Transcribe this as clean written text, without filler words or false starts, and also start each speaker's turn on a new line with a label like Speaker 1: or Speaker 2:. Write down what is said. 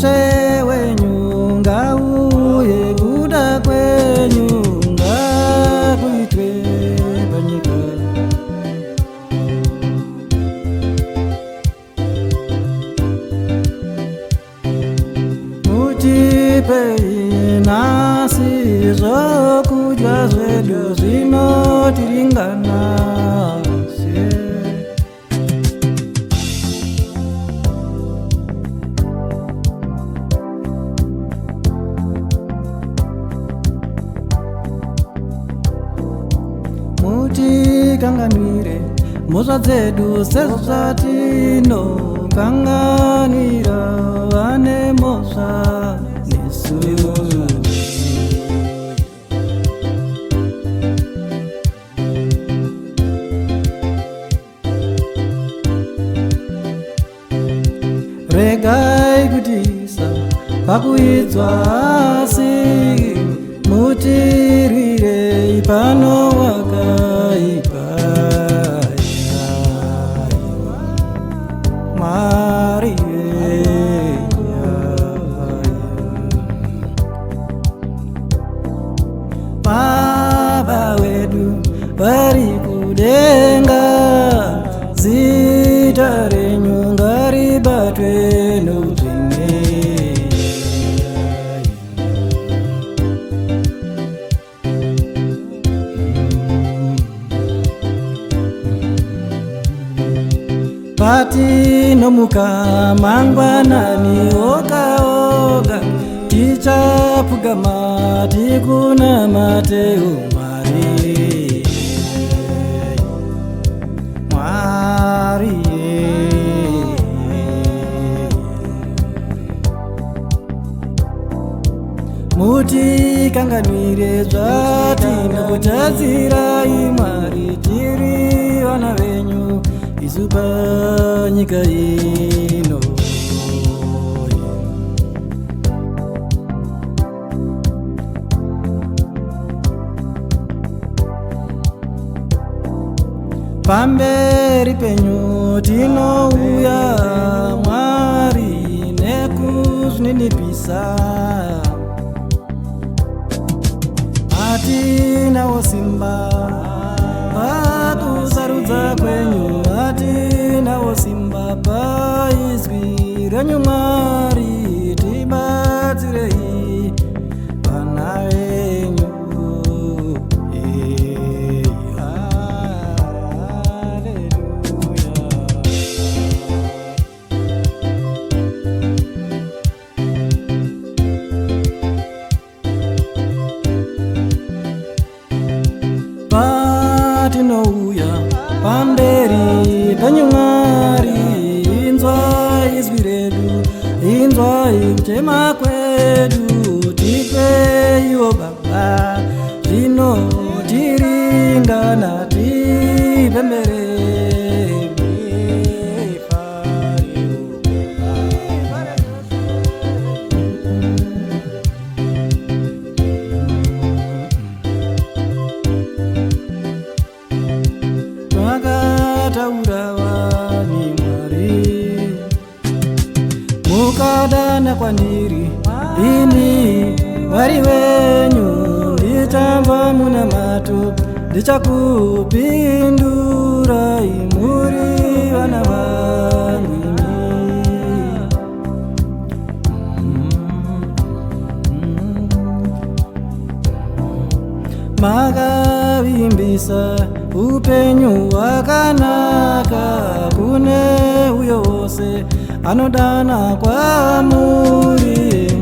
Speaker 1: Mushe wenyu ngauye kuda kwenyu ngakuitwe panyika. Mutipe nasi zvokudya zvedu zvinotiringana. Mutikanganwire mhosva dzedu sezvatinokanganwira vane mhosva nesu. Regai kutiisa pakuidzwa asi mutirwirei pano wakaipa. Mwari Baba wedu vari kudenga, zita renyu ngaribatwe noutsvene. Patinomuka mangwanani oga oga, tichapfugama tikunamate Mwari. Mwari mutikanganwire zvatinokutadzirai Mwari, tiri vana venyu isu panyika ino. Pamberi penyu tinouya Mwari nekuzvininipisa. Hatinawo simba pakusarudza kwenyu, hatinawo simba paizwi renyu Mwari, tibatsirei vana venyu. Patinouya pamberi penyu Mwari, inzwai izwi redu, inzwai kuchema kwedu, tipeiwo Baba zvinotiringana, tipemberei. Mwakataurawa Mwari, mukadana kwandiri, ini Mwari wenyu ndichamva munamato, ndichakupindurai muri vana vangu. Makavimbisa upenyu hwakanaka kune uyo wose anodana kwamuri.